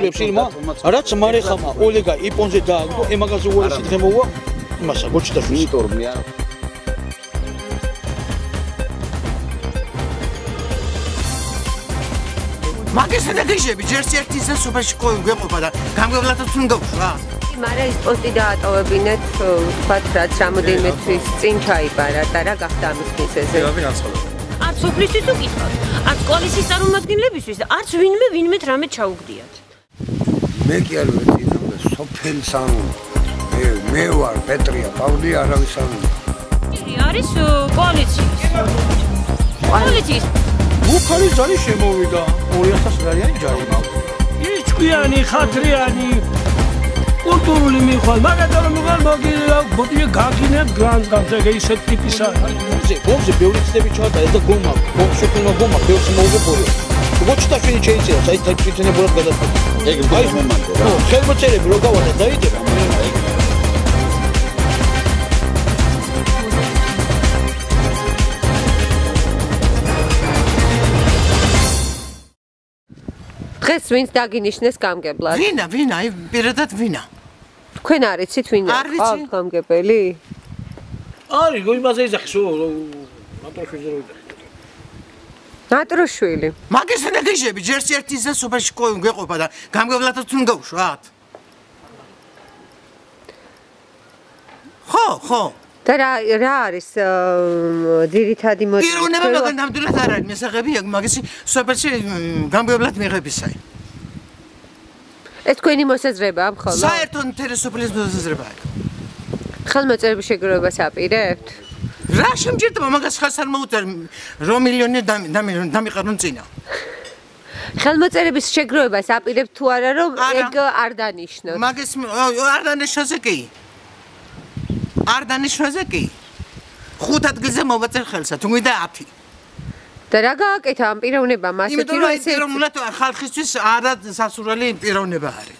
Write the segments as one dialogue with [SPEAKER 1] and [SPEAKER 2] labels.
[SPEAKER 1] აბსოლუტებს ირმა რაც მარეხამა ოლეგა იპონზე დააგდო ემაგაზე უარესი დღე მოვა იმასა გოჩიტაშვილს
[SPEAKER 2] იმიტომ მე არ
[SPEAKER 3] მაგის ნეგეჟები ჯერს ერთის და სოფაში გვეყოფა და გამგებლათაც უნდა ვშვა
[SPEAKER 4] მაგრამ ის პოსტი დაატოვებინეთ თქვათ რაც რამოდენიმე თვის წინ ჩაიბარა და რა გახდა ამის მიზეზი
[SPEAKER 5] არც სოფლისთვის უკითხავთ არც კოალიციის წარმომადგენლებისთვის და არც ვინმე რამე ჩაუგდიათ
[SPEAKER 2] მე კი არ ვიცი სოფელს ანუ მე ვარ პეტრია პავლი არავის არ
[SPEAKER 5] არის კოალიციის
[SPEAKER 1] მუქარი ჯარი შემოვიდა 2000 ლარიანი ჯარი მაქვს
[SPEAKER 6] იჭკვიანი ხათრიანი კულტურული მიხვალ მაგათარო მიღალ მოგილი გაგინებ გრანს გამზეგე ისეთ ტიპისა
[SPEAKER 1] გომზე ბევრი ცდები ჩავატარეთ და გომა შეფილმა გომა ბევრს მოუგებორი გოჩიტაშვილი შეიძლება აი თვითონებურად გადაწყვეტა ეგ აი მომანდო რა ხელმოწერები რო გავადა დაიდება
[SPEAKER 4] დღეს ვინც დაგინიშნეს გამგებლად?
[SPEAKER 3] ვინა, აი პირადად ვინა.
[SPEAKER 4] თქვენ არიცით ვინ არის გამგებელი?
[SPEAKER 1] არის, იმაზე იზახის ნატროშვილი რო იდახი.
[SPEAKER 4] ნატროშვილი.
[SPEAKER 3] მაგის ნეგეჟები ჯერს ერთის და სოფაში გვეყოფა და გამგებლათაც უნდა ვშვათ. ხო.
[SPEAKER 4] და რა არის ძირითადი მოტივი?
[SPEAKER 3] პიროვნება მაგან ნამდვილად არ არის მესაღები მაგისი სოფელში გამგებლად მიღებისაი.
[SPEAKER 4] ეს თქვენი მოსაზრებაა მხოლოდ?
[SPEAKER 3] საერთოდ მთელი სოფლის მოსაზრებაა.
[SPEAKER 4] ხელმოწერების შეგროვებას აპირებთ?
[SPEAKER 3] რა შემჭირდება მაგას ხალხს არ მოუწერ რომ მილიონი დამიყარნონ წინა.
[SPEAKER 4] ხელმოწერების შეგროვებას აპირებთ თუ არა რომ ეგ არ დანიშნოთ?
[SPEAKER 3] მაგის არ დანიშნოზე კი. არ დანიშნოზე კი. 5 ადგილზე მოვაწერ ხელსა, თუ გვიდა 10.
[SPEAKER 4] და რა გააკეთა ამ პიროვნებამ ასეთი რომ
[SPEAKER 3] ეს პიროვნულად ხალხისთვის არა სასურველი პიროვნება არის.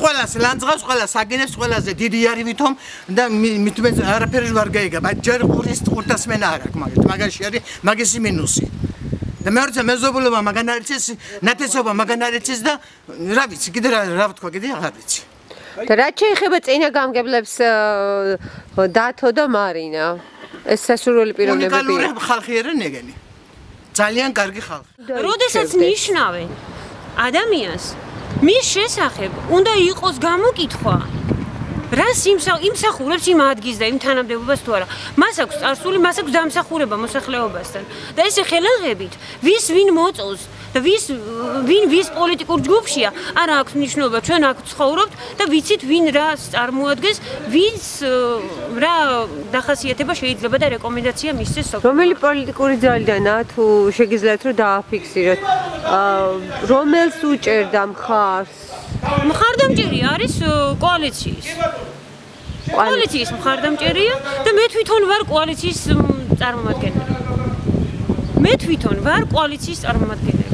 [SPEAKER 3] ყველას ლანძღავს, ყველას აგინებს, ყველაზე დიდი არის ვითომ და მithume არაფერი ვარ გაიგებ. ჯერ ყურის ყურთასმენა არ აქვს მაგაში არის მაგისი მინუსი. და მეორე მეზობლობა მაგან არის ნათესობა მაგან არის და რა ვიცი, კიდე რა ვთქვა, კიდე აღარ ვიცი.
[SPEAKER 4] და რა შეიძლება წინა გამგებლებს დათო და მარინა? ეს სასურველი პიროვნებები.
[SPEAKER 3] უნიკალური ხალხი არა ნეგენი. ძალიან კარგი ხალხი.
[SPEAKER 5] როდესაც ნიშნავენ ადამიანს მის შესახებ უნდა იყოს გამოკითხვა. რას იმსახურებს იმ ადგილს და იმ თანამდებობას თუ არა. მას აქვს წარსული, მას აქვს დამსახურება მოსახლეობასთან. და ესე ხელაღებით ვის ვინ მოწოს და ვის პოლიტიკურ ჯგუფშია არ აქვს მნიშვნელობა. ჩვენ აქ ცხოვრობთ და ვიცით ვინ რას წარმოადგენს, ვინც რა დახასიათება შეიძლება და რეკომენდაცია მისცეს სოფლს.
[SPEAKER 4] რომელი პოლიტიკური ძალიდანაა თუ შეგიძლიათ რომ დააფიქსიროთ? რომელს უჭერდა მხარს?
[SPEAKER 5] მხარდამჭერი არის კოალიციის. კოალიციის მხარდამჭერია და მე თვითონ ვარ კოალიციის წარმომადგენელი.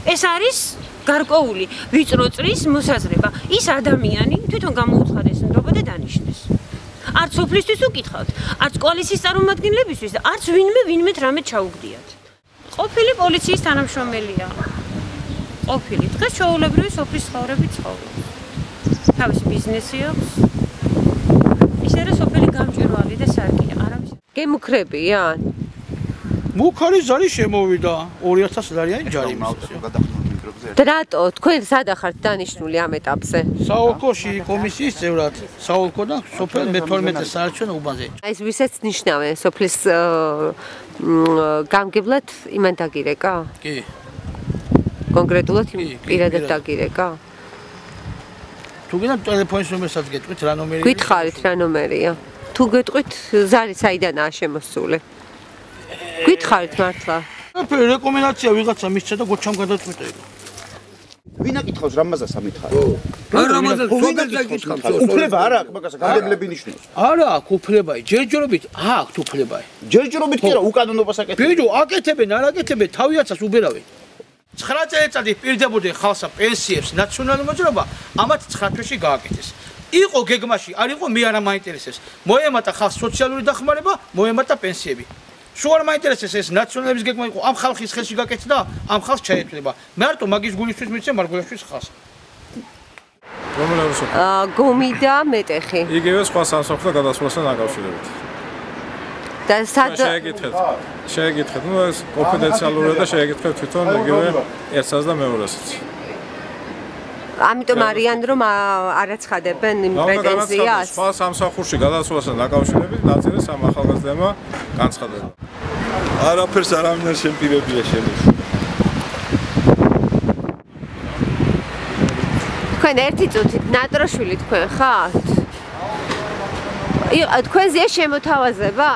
[SPEAKER 5] ეს არის გარკვეული ვიწრო წრის მოსაზრება. ის ადამიანი თვითონ გამოუცხადეს ნდობა და დანიშნეს. არც სოფლისთვის უკითხავთ, არც კოალიციის წარმომადგენლებისთვის და არც ვინმე რამე ჩაუგდიათ. ყოფილი პოლიციის თანამშრომელია. ყოფილი დღეს ჩვეულებრივი სოფლის ცხოვრებით ცხოვრობს. თავისი ბიზნესი აქვს. ისე რომ სოფელი გამჭვირვალე და სარკია, არავის.
[SPEAKER 4] გემუქრებიან?
[SPEAKER 1] მუქარი ჯარი შემოვიდა 2000 ლარიანი ჯარი მაქვს.
[SPEAKER 4] და რატო თქვენ სად ახართ დანიშნული ამ ეტაპზე?
[SPEAKER 1] საოლქოში კომისიის წევრად, საოლქოდან სოფელ მე-12 საარჩევნო უბანზე.
[SPEAKER 4] ეს ვისაც ნიშნავენ სოფლის გამგებლად იმან დაგირეკა?
[SPEAKER 1] კი.
[SPEAKER 4] კონკრეტულად პირადად დაგირეკა?
[SPEAKER 1] თუ გინდა ტელეფონის ნომერსაც გეტყვით რა ნომერია?
[SPEAKER 4] გითხარით რა ნომერია? თუ გეტყვით ზარი საიდანაა შემოსული? გითხარით მართლა?
[SPEAKER 1] რეკომენდაცია ვიღაცა მისცა და გოჩამ გადაწყვეტა ეგ.
[SPEAKER 7] ვინა კითხავს რამაზას ამითხარი?
[SPEAKER 6] რამაზას ზოგადად გითხავს.
[SPEAKER 7] უფლება არ აქვს მაგასა განდებლები ნიშნავს.
[SPEAKER 1] არა აქვს უფლებაი, ჯერჯერობით აქვს უფლებაი.
[SPEAKER 7] ჯერჯერობით კი რა უკანონობას აკეთებენ.
[SPEAKER 1] ბიჭო, აკეთებენ, არ აკეთებენ, თავიაცას უბერავენ. 9 წელიწადი პირდებოდნენ ხალხსა პენსიებს ნაციონალური მოძრაობა, ამათ 9 თვეში გააკეთეს. იყო გეგმაში, არ იყო მე არა მაინტერესებს. მოემატა ხალხს სოციალური დახმარება, მოემატა პენსიები. სულ არ მაინტერესებს ეს ნაციონალების გეგმა იყო ამ ხალხის ხელში გაკეთდა, ამ ხალხს ჩაეწვება. მარტო მაგის გულისთვის მიცემ, მარგულისთვის ხას.
[SPEAKER 6] რომელი
[SPEAKER 4] გომი და მეტეხი.
[SPEAKER 6] იგივე სხვა სამსახურთა გადასვლასთან დაკავშირებით.
[SPEAKER 4] და სად
[SPEAKER 6] შეეკითხეთ, ну ეს კონფიდენციალურია და შეეკითხეთ თვითონ იგივე ერთსაც და მეორესაც.
[SPEAKER 4] ამიტომ არიან რომ არაცხადებენ იმ პრეტენზიას.
[SPEAKER 6] სხვა სამსახურში გადასვლასთან დაკავშირებით ნაწილის ამ ახალგაზრდებმა განცხადება.
[SPEAKER 8] არაფერს არავინ არ შემპირებია შენს.
[SPEAKER 4] თქვენ ერთი წუთით ნატროშვილი თქვენ ხართ? თქვენ ზია შემოთავაზება?